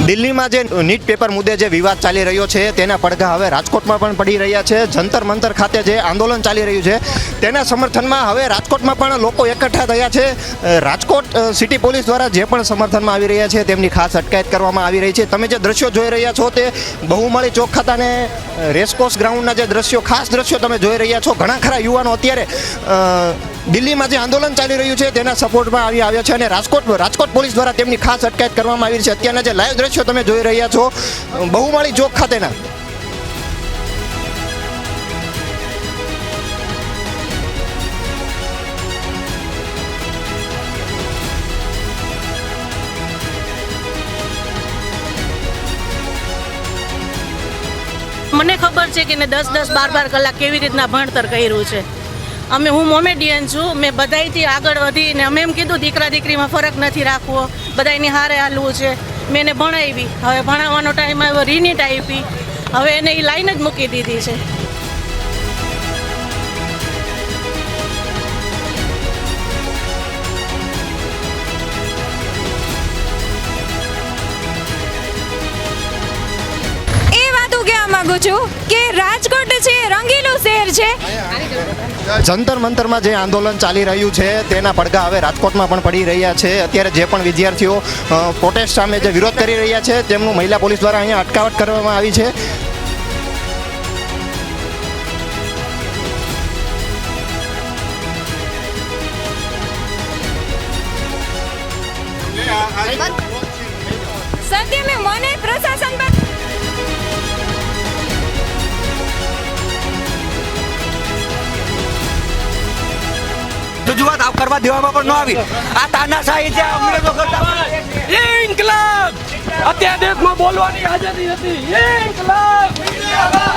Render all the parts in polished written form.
દિલ્હીમાં જે NEET paper મુદ્દે જે વિવાદ ચાલી રહ્યો છે તેના પડઘા હવે રાજકોટમાં પણ પડી રહ્યા છે. જંતર મંતર ખાતે જે આંદોલન ચાલી રહ્યું છે તેના સમર્થનમાં હવે રાજકોટમાં પણ લોકો એકઠા થયા છે. રાજકોટ સિટી પોલીસ દ્વારા જે પણ સમર્થનમાં આવી રહ્યા છે તેમની ખાસ અટકાયત કરવામાં આવી રહી છે. તમે જે દ્રશ્યો જોઈ રહ્યા છો તે બહુમાળી ચોક ખાતાને રેસકોર્સ ગ્રાઉન્ડના જે દ્રશ્યો ખાસ દ્રશ્યો તમે જોઈ રહ્યા છો. ઘણા ખરા યુવાનો અત્યારે દિલ્હીમાં જે આંદોલન ચાલી રહ્યું છે તેના સપોર્ટમાં આવ્યા છે અને રાજકોટ પોલીસ દ્વારા તેમની ખાસ અટકાયત કરવામાં આવી છે. અત્યારના જે લાઈવ દ્રશ્યો તમે જોઈ રહ્યા છો બહુમાળી ચોક ખાતેના. મને ખબર છે કે ને 10-10, 12-12 કલાક કેવી રીતના ભણતર કર્યું છે. હું મોમેડિયન છું. મેં બધાયથી આગળ વધીને અમે એમ કીધું દીકરા દીકરીમાં ફરક નથી રાખવો, બધાયની હારે હાલવું છે. મેં એને ભણાવી, હવે ભણાવવાનો ટાઈમ આવ્યો, રીનીટ આપી, હવે એને એ લાઈન જ મૂકી દીધી છે. માંગુ છું કે રાજકોટ છે રંગીલું શહેર છે. જંતર મંતરમાં જે આંદોલન ચાલી રહ્યું છે તેના પડઘા હવે રાજકોટમાં પણ પડી રહ્યા છે. અત્યારે જે પણ વિદ્યાર્થીઓ પ્રોટેસ્ટ સામે જે વિરોધ કરી રહ્યા છે તેમનું મહિલા પોલીસ દ્વારા અહીંયા અટકાવટ કરવામાં આવી છે. સત્ય મેં મને પ્રશાસન પર રજૂઆત કરવા દેવામાં પણ ન આવી. આ તાનાશાહી છે અંગ્રેજો કરતા. ઇન્કલાબ અત્યારે દેશમાં બોલવાની આઝાદી હતી. ઇન્કલાબ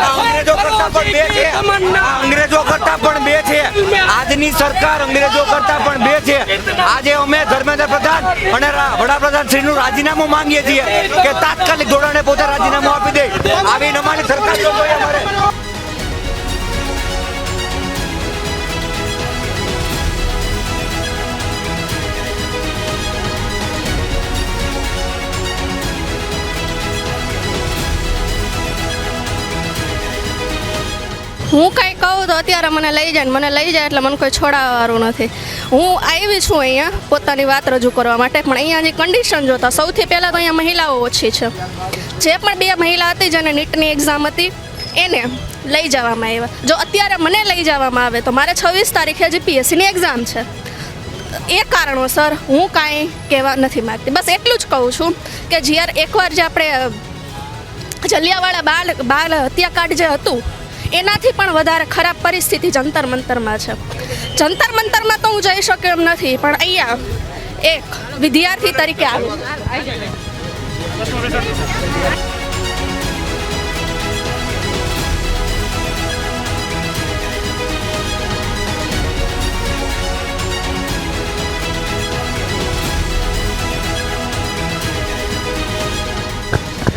અંગ્રેજો કરતા પણ બે છે. અંગ્રેજો કરતા પણ બે છે. આજની સરકાર અંગ્રેજો કરતા પણ બે છે. આજે અમે ધર્મેન્દ્ર પ્રધાન અને વડાપ્રધાન શ્રીનું રાજીનામું માંગીએ છીએ કે તાત્કાલિક ધોરણે પોતે રાજીનામું આપી દે. આવી અમારી સરકાર જોઈએ અમારે. હું કંઈ કહું તો અત્યારે મને લઈ જાય એટલે મને કોઈ છોડાવવાનું નથી. હું આવી છું અહીંયા પોતાની વાત રજૂ કરવા માટે, પણ અહીંયાની કન્ડિશન જોતા સૌથી પહેલાં તો અહીંયા મહિલાઓ ઓછી છે. જે પણ 2 મહિલા હતી જેને નીટની એક્ઝામ હતી એને લઈ જવામાં આવ્યા. જો અત્યારે મને લઈ જવામાં આવે તો મારે 26 તારીખે જીપીએસસીની એક્ઝામ છે. એ કારણોસર હું કાંઈ કહેવા નથી માગતી. બસ એટલું જ કહું છું કે જ્યારે એકવાર જે આપણે જલિયાવાળા બાળ હત્યાકાંડ જે હતું એનાથી પણ વધારે ખરાબ પરિસ્થિતિ જંતર મંતરમાં છે. જંતર મંતરમાં તો હું જઈ શકું એમ નથી, પણ અહીંયા એક વિદ્યાર્થી તરીકે આવી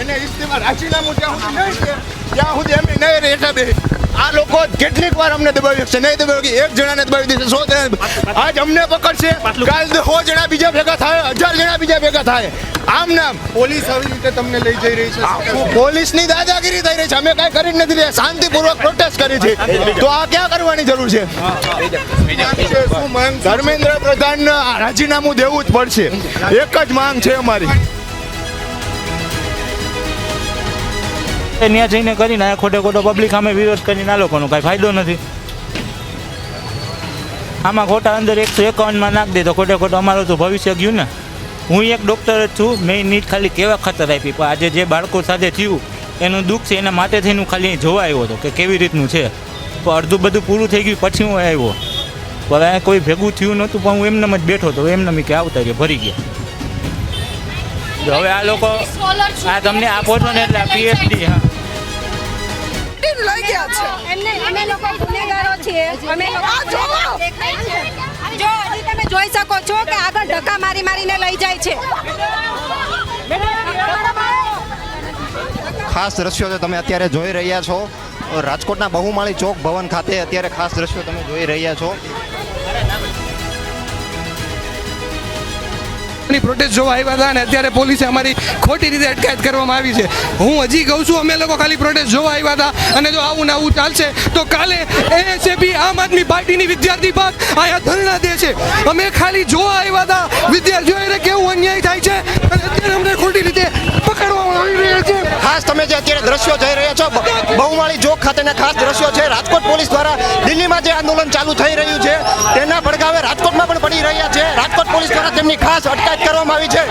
એને ઇસ્તીફા રાજીનામું ત્યાં સુધી એમની નહીં રહે હિસાબે આ લોકો કેટલીક વાર અમને દબાવી છે. નહીં દબાવી કે 1 જણાને દબાવી દેશે, 100 જણા. આજ અમને પકડશે, કાલ 100 જણા બીજા ભેગા થાય, 1000 જણા બીજા ભેગા થાય. આમ નામ પોલીસ આવી રીતે તમને લઈ જઈ રહી છે. પોલીસની દાદાગીરી થઈ રહી છે. અમે કાંઈ કરી નથી રહ્યા, શાંતિપૂર્વક પ્રોટેસ્ટ કરી છે. તો આ ક્યાં કરવાની જરૂર છે? ધર્મેન્દ્ર પ્રધાનને રાજીનામું દેવું જ પડશે. એક જ માંગ છે અમારી. ત્યાં જઈને કરીને આ ખોટો પબ્લિક સામે વિરોધ કરીને આ લોકોનો કાંઈ ફાયદો નથી. આમાં ખોટા અંદર 151માં નાખી દે તો ખોટો અમારું તો ભવિષ્ય ગયું ને. હું એક ડૉક્ટર જ છું. મેં નીટ ખાલી કેવા ખાતર આપી, પણ આજે જે બાળકો સાથે થયું એનું દુઃખ છે, એના માટે થઈને હું ખાલી જોવા આવ્યો હતો કે કેવી રીતનું છે. પણ અડધું બધું પૂરું થઈ ગયું પછી હું આવ્યો. પણ અહીંયા કોઈ ભેગું થયું નહોતું, પણ હું એમનેમ જ બેઠો હતો. એમને કે આવતા રહ્યા, ભરી ગયા. હવે આ લોકો આ તમને આપો છો ને એટલે આ પીએચડી હા લઈ ગયા છે. અમે લોકો ગુનેગારો છીએ. અમે જો હજી તમે જોઈ શકો છો કે આગળ ધક્કા મારીને લઈ જાય છે. ખાસ દ્રશ્યો તમે અત્યારે જોઈ રહ્યા છો રાજકોટના બહુમાળી ચોક ભવન ખાતે. અત્યારે ખાસ દ્રશ્યો તમે જોઈ રહ્યા છો. એમની પ્રોટેસ્ટ જોવા આવ્યા હતા અને અત્યારે પોલીસે અમારી ખોટી રીતે અટકાયત કરવામાં આવી છે. હું હજી કહું છું, અમે લોકો ખાલી પ્રોટેસ્ટ જોવા આવ્યા હતા અને જો આવું ને આવું ચાલશે તો કાલે ASAP આમ આદમી પાર્ટીની વિદ્યાર્થી ભાગ અહીંયા ધરણા દે છે. અમે ખાલી જોવા આવ્યા હતા વિદ્યાર્થીઓને કેવું અન્યાય થાય છે અને અત્યારે અમને ખોટી રીતે પકડવામાં આવી રહ્યા છે. ખાસ તમે જે અત્યારે દ્રશ્યો જોઈ રહ્યા છો બહુમાળી ચોક ખાતેના ખાસ દ્રશ્યો છે. રાજકોટ પોલીસ દ્વારા દિલ્હીમાં જે આંદોલન ચાલુ થઈ રહ્યું છે તેના પડઘાવે રાજકોટમાં પણ પડી રહ્યા છે. રાજકોટ પોલીસ દ્વારા તેમની ખાસ અટકાયત કરવામાં આવી છે.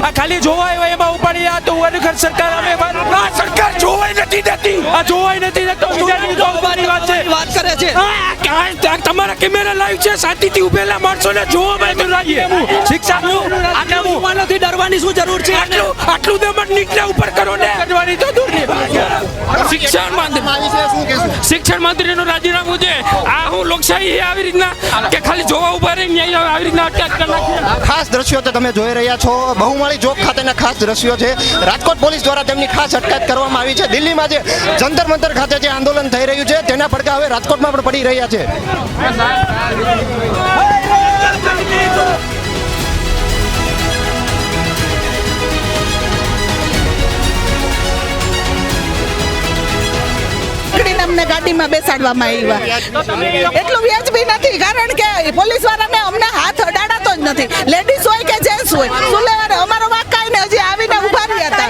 આ ખાલી જોવાય હોય એમાં ઉપાડી આ તો ખરેખર સરકાર અમે આ સરકાર જોવાય નથી દેતી. આ જોવાય નથી દેતો. વાત કરે છે. તમારા કેમેરા લાઈવ છે. શાંતિથી ઉભેલા માણસોને જોવા માટે શિક્ષાનું આટલું ડરવાની શું જરૂર છે? આટલું દમન નીકળે ઉપર કરો ને ડરવાની તો દૂર શિક્ષણ મંત્રીનું રાજીનામું છે. આ હું લોકશાહી આવી રીતના કે ખાલી જોવા ઉભા રહી ન્યાય આવી રીતના અટકાયત કરી નાખી. ખાસ દ્રશ્યો તો તમે જોઈ રહ્યા છો બહુમાળી ચોક ખાતેના ખાસ દ્રશ્યો છે. રાજકોટ પોલીસ દ્વારા તેમની ખાસ અટકાયત કરવામાં આવી છે. દિલ્હીમાં જે જંતર મંતર ખાતે જે આંદોલન થઈ રહ્યું છે તેના પડઘા હવે રાજકોટમાં પણ પડી રહ્યા છે. અમને ગાડીમાં બેસાડવામાં આવ્યા. એટલું વ્યાજબી નથી, કારણ કે પોલીસ વાળાને અમને હાથ અડાડતો જ નથી. લેડીઝ હોય કે જેન્ટ્સ હોય, શું લેવાને? અમારો વાંક કાંઈ ને હજી આવીને ઉભા રહ્યા હતા.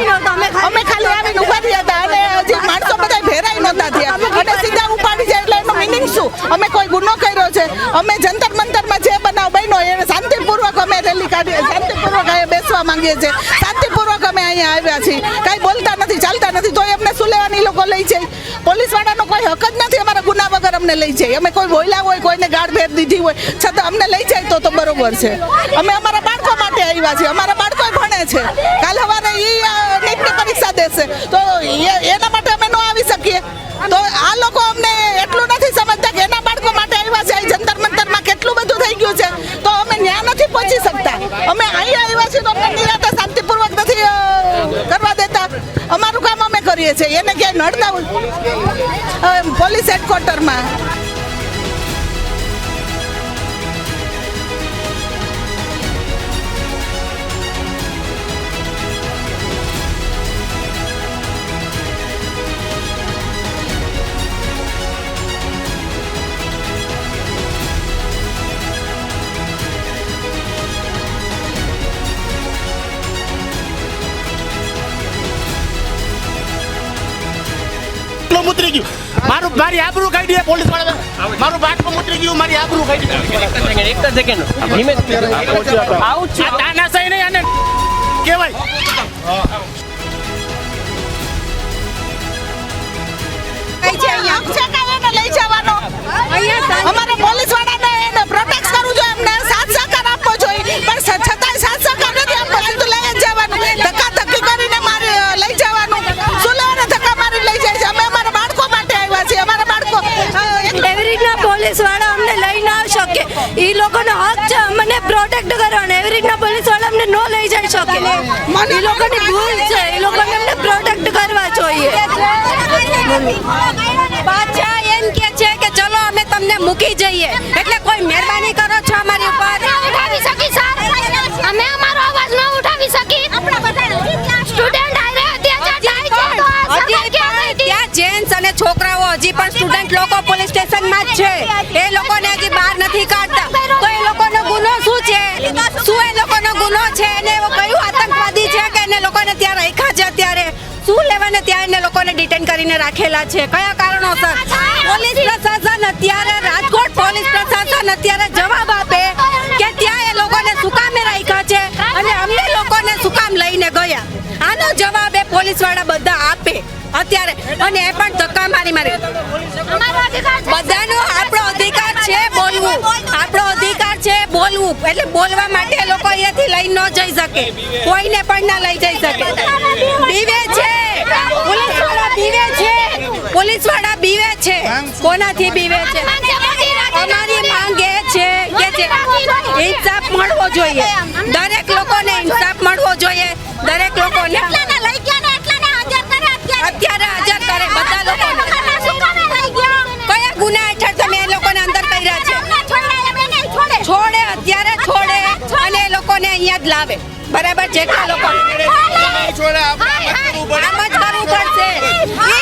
અમે ખાલી આવીને ઉભા રહ્યા હતા અને હજી માણસો બધા ભેરાઈ નહોતા થયા અને સીધા ઉપાડી જાય એટલે એનો મિનિંગ શું? અમે કોઈ ગુનો કર્યો છે? અમે જંતર મંતરમાં જે બનાવ બન્યો એને શાંતિપૂર્વક અમે રેલી કાઢીએ, શાંતિપૂર્વક અહીંયા બેસવા માંગીએ છીએ, શાંતિપૂર્વક અમે અહીંયા આવ્યા છીએ. કાંઈ બોલતા નથી, ચાલતા નથી, તોય અમને શું લેવાની લોકો લઈ જાય? પોલીસ વાળાનો કોઈ હક જ નથી અમારા ગુના વગર અમને લઈ જાય. અમે કોઈ બોલ્યા હોય, કોઈને ગાળ ભેર દીધી હોય છતાં અમને લઈ જાય તો બરોબર છે. અમે અમારા બાળકો માટે આવ્યા છીએ. અમારા બાળકો ભણે છે, કાલ સવારે નીટની પરીક્ષા દેશે તો એના માટે અમે ન આવી શકીએ. તો આ લોકો અમને એટલું નથી સમજતા કે એના બાળકો માટે આવ્યા છે. જંતર મંતરમાં કેટલું બધું થઈ ગયું છે તો અમે ન્યા નથી પહોંચી શકતા. અમે અહીંયા આવ્યા છીએ તો અમને નિરાતે શાંતિપૂર્વક નથી કરવા દેતા. અમારું કામ અમે કરીએ છીએ. એને ક્યાંય નડતા હોય પોલીસ હેડક્વાર્ટરમાં ઉતરી ગયું મારી આબરૂ કાઢી પોલીસ વાળા મારું બાટમાં ઉતરી ગયું મારી આબરૂ કાઢી. એક સેકન્ડ આવું છે તાનાશાહી નહીં આને કહેવાય. લઈ જવાનો અમારે પોલીસ વાળાને એને પ્રોટેક્ટ કરવું જોઈએ, એમને સાથ સહકાર આપવો જોઈએ, પણ છતાંય સાથ સહકાર નથી આપવો. સીધું લઈ જ જવાનું, ધક્કા ધક્કી કરીને મારે લઈ જવાનું. શું લેવાને ધક્કા મારી લઈ જાય છે? અમે અમારા બાળકો માટે આવ્યા છીએ. અમારા બાળકો એવી રીતના પોલીસ વાળા અમને લઈ ના શકે. એ લોકોનો હક છે અમને પ્રોટેક્ટ કરવાનો. એવી રીતના પોલીસ વાળા અમને ન લઈ જઈ શકે. એ લોકોની ભૂલ છે. એ લોકોને અમને પ્રોટેક્ટ કરવા જોઈએ. બાદશાહ એમ કે છે કે ચલો અમે તમને મૂકી જઈએ, એટલે કોઈ મહેરબાની કરો છો અમારી ઉપર? ઉઠાવી શકી સર, અમે અમારો અવાજ ન ઉઠાવી શકી. સ્ટુડન્ટ આરે અત્યાચાર થાય છે. ત્યાં જેન્ટ્સ અને છોકરાઓ હજી પણ સ્ટુડન્ટ લોકો પોલીસ સ્ટેશનમાં જ છે. એ લોકોને હજી બહાર નથી કાઢતા. તો એ લોકોનો ગુનો શું છે? શું એ લોકોનો ગુનો છે? અને એવો કયું આતંકવાદી છે કે એને લોકોને ત્યાં રાખ્યા છે? અત્યારે શું લેવાને ત્યાં એને લોકોને ડિટેન કરીને રાખેલા છે? કયા કારણોસર? પોલીસ પ્રશાસન અત્યારે, રાજકોટ પોલીસ પ્રશાસન અત્યારે જવાબ આપે કે ત્યાં એ લોકોને શું કામે રાખ્યા છે અને અમને લોકોને શું કામ લઈને ગયા. આનો જવાબ એ પોલીસ વાળા બધા આપે અત્યારે. અને એ પણ ધક્કા મારી બધાનો આપણો અધિકાર છે બોલવું. આપણો અધિકાર છે બોલવું. એટલે બોલવા માટે લોકો અહીંયાથી લઈ ન જઈ શકે, કોઈને પણ ના લઈ જઈ શકે. બીવે છે પોલીસ વાળા, બીવે છે પોલીસ વાળા, બીવે છે. કોનાથી બીવે છે? અમારી માંગ એ છે કે ઇન્સાફ મળવો જોઈએ. દરેક લોકોને ઇન્સાફ મળવો જોઈએ. દરેક લોકોને અત્યારે હાજર કરે બધા લોકોને. કયા ગુના હેઠળ તમે એ લોકોને અંદર કર્યા છે? છોડે, અત્યારે છોડે અને એ લોકો લોકોને અહીંયા જ લાવે બરાબર જેટલા લોકો આમ જ કરવું પડશે એ